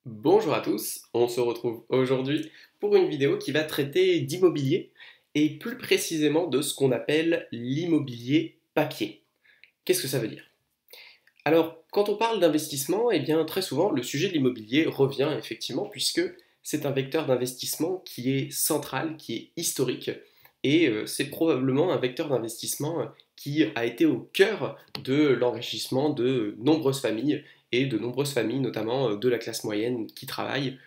Bonjour à tous, on se retrouve aujourd'hui pour une vidéo qui va traiter d'immobilier et plus précisément de ce qu'on appelle l'immobilier papier. Qu'est-ce que ça veut dire? Alors, quand on parle d'investissement, eh bien très souvent le sujet de l'immobilier revient effectivement puisque c'est un vecteur d'investissement qui est central, qui est historique et c'est probablement un vecteur d'investissement qui a été au cœur de l'enrichissement de nombreuses familles et de nombreuses familles, notamment de la classe moyenne qui travaille,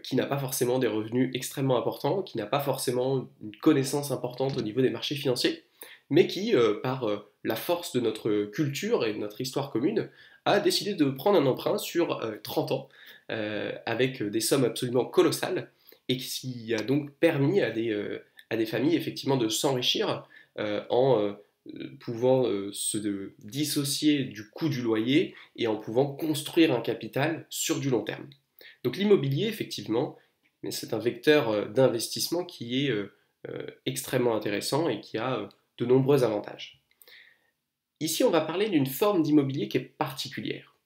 qui n'a pas forcément des revenus extrêmement importants, qui n'a pas forcément une connaissance importante au niveau des marchés financiers, mais qui, par la force de notre culture et de notre histoire commune, a décidé de prendre un emprunt sur 30 ans, avec des sommes absolument colossales, et qui a donc permis à des familles effectivement de s'enrichir en pouvant dissocier du coût du loyer et en pouvant construire un capital sur du long terme. Donc l'immobilier, effectivement, c'est un vecteur d'investissement qui est extrêmement intéressant et qui a de nombreux avantages. Ici, on va parler d'une forme d'immobilier qui est particulière.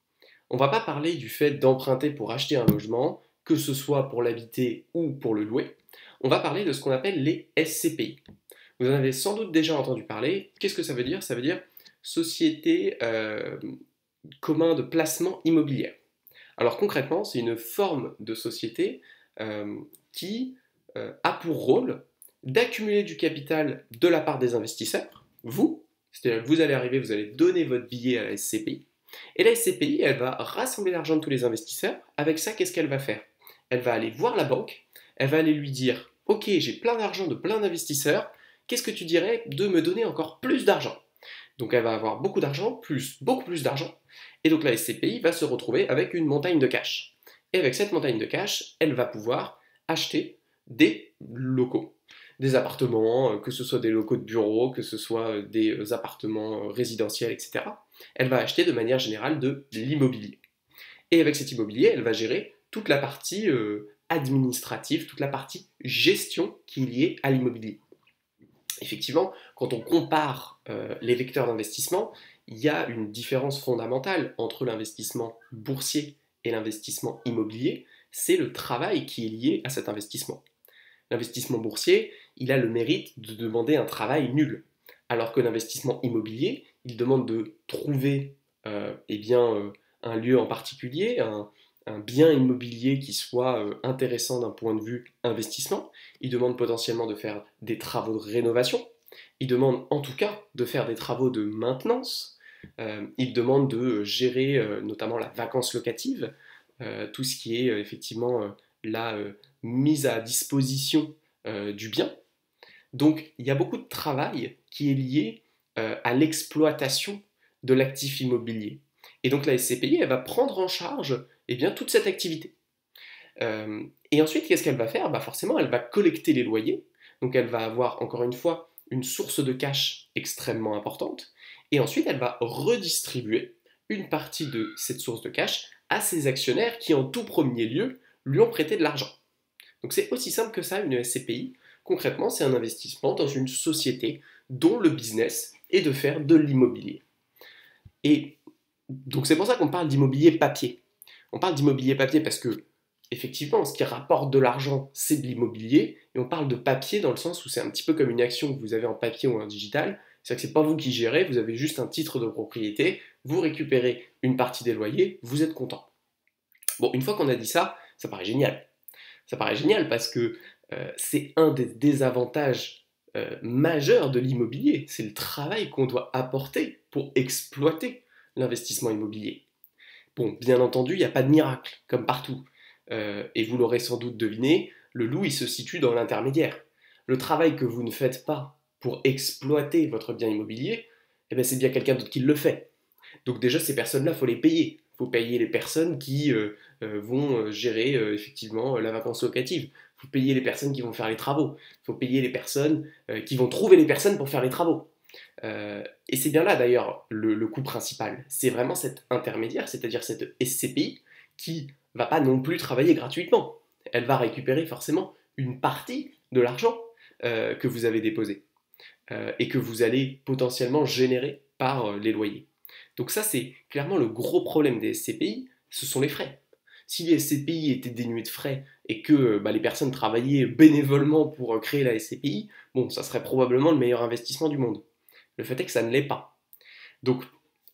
On ne va pas parler du fait d'emprunter pour acheter un logement, que ce soit pour l'habiter ou pour le louer. On va parler de ce qu'on appelle les SCPI. Vous en avez sans doute déjà entendu parler. Qu'est-ce que ça veut dire? Ça veut dire Société commun de placement immobilier. Alors concrètement, c'est une forme de société qui a pour rôle d'accumuler du capital de la part des investisseurs, vous, c'est-à-dire que vous allez arriver, vous allez donner votre billet à la SCPI, et la SCPI, elle va rassembler l'argent de tous les investisseurs. Avec ça, qu'est-ce qu'elle va faire? Elle va aller voir la banque, elle va aller lui dire, ok, j'ai plein d'argent de plein d'investisseurs, qu'est-ce que tu dirais de me donner encore plus d'argent? Donc elle va avoir beaucoup d'argent, beaucoup plus d'argent, et donc la SCPI va se retrouver avec une montagne de cash. Et avec cette montagne de cash, elle va pouvoir acheter des locaux, des appartements, que ce soit des locaux de bureaux, que ce soit des appartements résidentiels, etc. Elle va acheter de manière générale de l'immobilier. Et avec cet immobilier, elle va gérer toute la partie administrative, toute la partie gestion qui est liée à l'immobilier. Effectivement, quand on compare les vecteurs d'investissement, il y a une différence fondamentale entre l'investissement boursier et l'investissement immobilier, c'est le travail qui est lié à cet investissement. L'investissement boursier, il a le mérite de demander un travail nul, alors que l'investissement immobilier, il demande de trouver un lieu en particulier, un bien immobilier qui soit intéressant d'un point de vue investissement. Il demande potentiellement de faire des travaux de rénovation. Il demande en tout cas de faire des travaux de maintenance. Il demande de gérer notamment la vacance locative, tout ce qui est effectivement la mise à disposition du bien. Donc il y a beaucoup de travail qui est lié à l'exploitation de l'actif immobilier. Et donc la SCPI, elle va prendre en charge toute cette activité. Et ensuite, qu'est-ce qu'elle va faire? Bah forcément, elle va collecter les loyers. Donc elle va avoir, encore une fois, une source de cash extrêmement importante. Et ensuite, elle va redistribuer une partie de cette source de cash à ses actionnaires qui, en tout premier lieu, lui ont prêté de l'argent. Donc c'est aussi simple que ça, une SCPI. Concrètement, c'est un investissement dans une société dont le business est de faire de l'immobilier. Et donc c'est pour ça qu'on parle d'immobilier papier. On parle d'immobilier papier parce que, effectivement, ce qui rapporte de l'argent, c'est de l'immobilier, et on parle de papier dans le sens où c'est un petit peu comme une action que vous avez en papier ou en digital, c'est-à-dire que c'est pas vous qui gérez, vous avez juste un titre de propriété, vous récupérez une partie des loyers, vous êtes content. Bon, une fois qu'on a dit ça, ça paraît génial. Ça paraît génial parce que c'est un des désavantages majeurs de l'immobilier, c'est le travail qu'on doit apporter pour exploiter l'investissement immobilier. Bon, bien entendu, il n'y a pas de miracle, comme partout. Et vous l'aurez sans doute deviné, le loup, il se situe dans l'intermédiaire. Le travail que vous ne faites pas pour exploiter votre bien immobilier, eh ben, c'est bien quelqu'un d'autre qui le fait. Donc déjà, ces personnes-là, il faut les payer. Il faut payer les personnes qui vont gérer effectivement la vacance locative. Il faut payer les personnes qui vont faire les travaux. Il faut payer les personnes qui vont trouver les personnes pour faire les travaux. Et c'est bien là d'ailleurs le coût principal. C'est vraiment cet intermédiaire, c'est-à-dire cette SCPI, qui va pas non plus travailler gratuitement. Elle va récupérer forcément une partie de l'argent que vous avez déposé et que vous allez potentiellement générer par les loyers. Donc ça, c'est clairement le gros problème des SCPI, ce sont les frais. Si les SCPI étaient dénués de frais et que les personnes travaillaient bénévolement pour créer la SCPI, bon, ça serait probablement le meilleur investissement du monde. Le fait est que ça ne l'est pas. Donc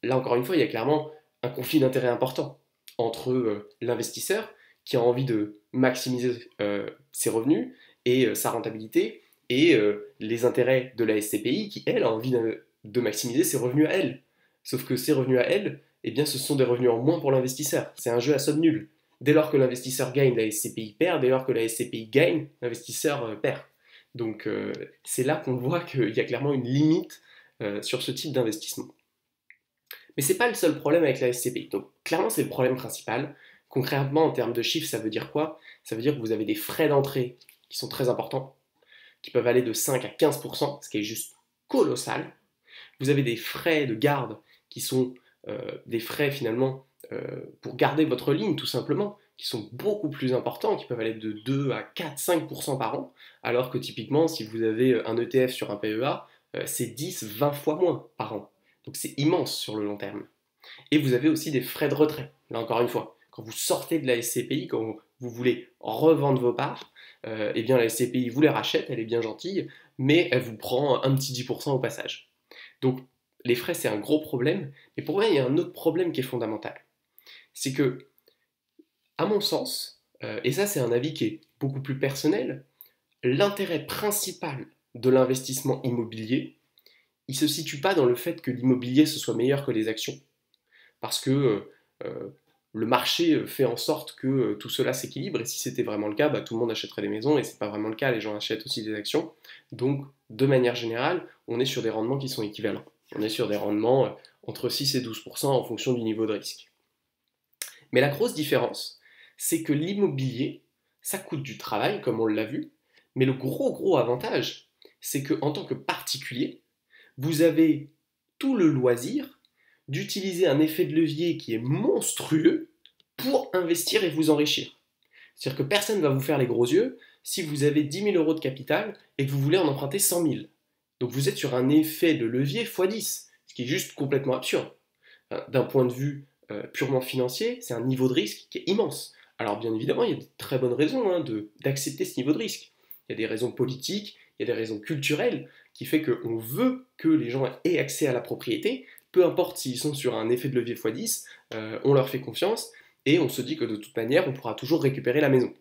là encore une fois, il y a clairement un conflit d'intérêts important entre l'investisseur qui a envie de maximiser ses revenus et sa rentabilité et les intérêts de la SCPI qui, elle, a envie de maximiser ses revenus à elle. Sauf que ces revenus à elle, eh bien, ce sont des revenus en moins pour l'investisseur. C'est un jeu à somme nulle. Dès lors que l'investisseur gagne, la SCPI perd. Dès lors que la SCPI gagne, l'investisseur perd. Donc c'est là qu'on voit qu'il y a clairement une limite sur ce type d'investissement. Mais ce n'est pas le seul problème avec la SCPI. Donc clairement, c'est le problème principal. Concrètement, en termes de chiffres, ça veut dire quoi? Ça veut dire que vous avez des frais d'entrée qui sont très importants, qui peuvent aller de 5 à 15%, ce qui est juste colossal. Vous avez des frais de garde qui sont des frais finalement pour garder votre ligne tout simplement, qui sont beaucoup plus importants, qui peuvent aller de 2 à 4, 5% par an, alors que typiquement si vous avez un ETF sur un PEA, c'est 10, 20 fois moins par an. Donc c'est immense sur le long terme. Et vous avez aussi des frais de retrait, là encore une fois. Quand vous sortez de la SCPI, quand vous voulez revendre vos parts, eh bien la SCPI vous les rachète, elle est bien gentille, mais elle vous prend un petit 10% au passage. Donc les frais c'est un gros problème, mais pour moi il y a un autre problème qui est fondamental. C'est que, à mon sens, et ça c'est un avis qui est beaucoup plus personnel, l'intérêt principal de l'investissement immobilier, il ne se situe pas dans le fait que l'immobilier ce soit meilleur que les actions, parce que le marché fait en sorte que tout cela s'équilibre, et si c'était vraiment le cas, tout le monde achèterait des maisons, et c'est pas vraiment le cas, les gens achètent aussi des actions. Donc, de manière générale, on est sur des rendements qui sont équivalents. On est sur des rendements entre 6 et 12% en fonction du niveau de risque. Mais la grosse différence, c'est que l'immobilier, ça coûte du travail, comme on l'a vu, mais le gros avantage, c'est qu'en tant que particulier, vous avez tout le loisir d'utiliser un effet de levier qui est monstrueux pour investir et vous enrichir. C'est-à-dire que personne ne va vous faire les gros yeux si vous avez 10 000 euros de capital et que vous voulez en emprunter 100 000. Donc vous êtes sur un effet de levier x10, ce qui est juste complètement absurde. D'un point de vue purement financier, c'est un niveau de risque qui est immense. Alors bien évidemment, il y a de très bonnes raisons d'accepter ce niveau de risque. Il y a des raisons politiques, il y a des raisons culturelles qui fait qu'on veut que les gens aient accès à la propriété, peu importe s'ils sont sur un effet de levier x10, on leur fait confiance et on se dit que de toute manière, on pourra toujours récupérer la maison.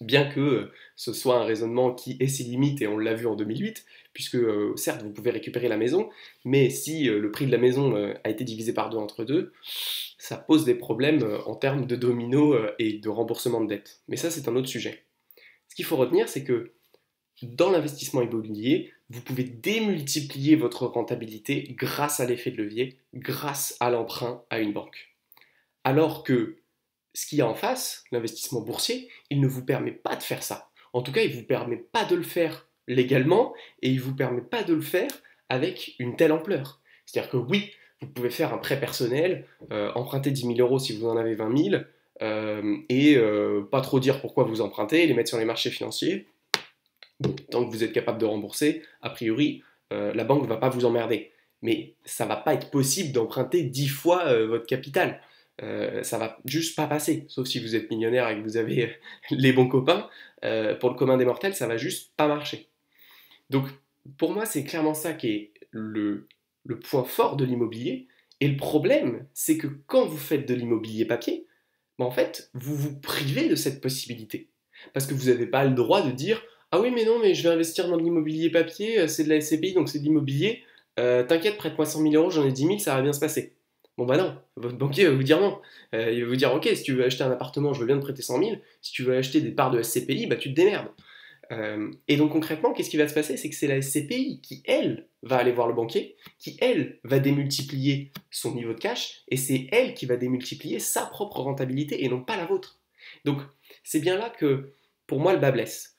Bien que ce soit un raisonnement qui ait ses limites, et on l'a vu en 2008, puisque certes vous pouvez récupérer la maison, mais si le prix de la maison a été divisé par deux entre deux, ça pose des problèmes en termes de domino et de remboursement de dette. Mais ça c'est un autre sujet. Ce qu'il faut retenir, c'est que dans l'investissement immobilier, vous pouvez démultiplier votre rentabilité grâce à l'effet de levier, grâce à l'emprunt à une banque. Alors que ce qu'il y a en face, l'investissement boursier, il ne vous permet pas de faire ça. En tout cas, il ne vous permet pas de le faire légalement et il ne vous permet pas de le faire avec une telle ampleur. C'est-à-dire que oui, vous pouvez faire un prêt personnel, emprunter 10 000 euros si vous en avez 20 000, et pas trop dire pourquoi vous empruntez, les mettre sur les marchés financiers. Bon, tant que vous êtes capable de rembourser, a priori, la banque ne va pas vous emmerder. Mais ça ne va pas être possible d'emprunter 10 fois votre capital. Ça va juste pas passer, sauf si vous êtes millionnaire et que vous avez les bons copains. Pour le commun des mortels, ça va juste pas marcher. Donc, pour moi, c'est clairement ça qui est le point fort de l'immobilier. Et le problème, c'est que quand vous faites de l'immobilier papier, en fait, vous vous privez de cette possibilité. Parce que vous n'avez pas le droit de dire ah oui, mais non, mais je vais investir dans l'immobilier papier, c'est de la SCPI, donc c'est de l'immobilier. T'inquiète, prête-moi 100 000 euros, j'en ai 10 000, ça va bien se passer. Bon bah non, votre banquier va vous dire non. Il va vous dire ok, si tu veux acheter un appartement, je veux bien te prêter 100 000. Si tu veux acheter des parts de SCPI, tu te démerdes. Et donc concrètement, qu'est-ce qui va se passer? C'est que c'est la SCPI qui, elle, va aller voir le banquier, qui, elle, va démultiplier son niveau de cash, et c'est elle qui va démultiplier sa propre rentabilité et non pas la vôtre. Donc c'est bien là que, pour moi, le bas blesse.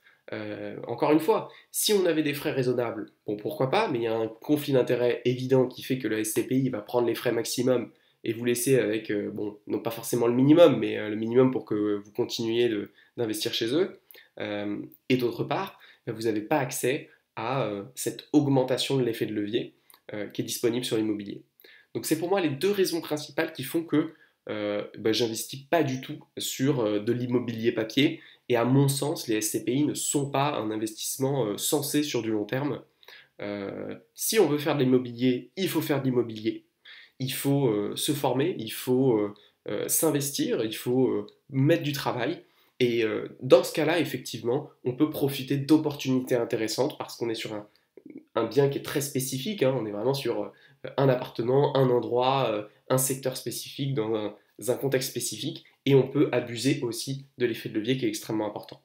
Encore une fois, si on avait des frais raisonnables, bon pourquoi pas, mais il y a un conflit d'intérêts évident qui fait que la SCPI va prendre les frais maximum et vous laisser avec, bon, non pas forcément le minimum, mais le minimum pour que vous continuiez d'investir chez eux. Et d'autre part, vous n'avez pas accès à cette augmentation de l'effet de levier qui est disponible sur l'immobilier. Donc c'est pour moi les deux raisons principales qui font que j'investis pas du tout sur de l'immobilier papier. Et à mon sens, les SCPI ne sont pas un investissement sensé sur du long terme. Si on veut faire de l'immobilier, il faut faire de l'immobilier. Il faut se former, il faut s'investir, il faut mettre du travail. Et dans ce cas-là, effectivement, on peut profiter d'opportunités intéressantes parce qu'on est sur un bien qui est très spécifique, hein. On est vraiment sur un appartement, un endroit, un secteur spécifique, dans un contexte spécifique, et on peut abuser aussi de l'effet de levier qui est extrêmement important.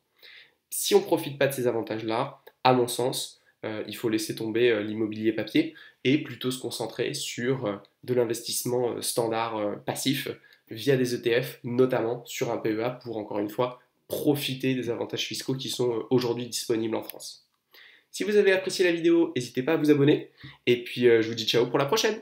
Si on ne profite pas de ces avantages-là, à mon sens, il faut laisser tomber l'immobilier papier et plutôt se concentrer sur de l'investissement standard passif via des ETF, notamment sur un PEA pour, encore une fois, profiter des avantages fiscaux qui sont aujourd'hui disponibles en France. Si vous avez apprécié la vidéo, n'hésitez pas à vous abonner et puis je vous dis ciao pour la prochaine.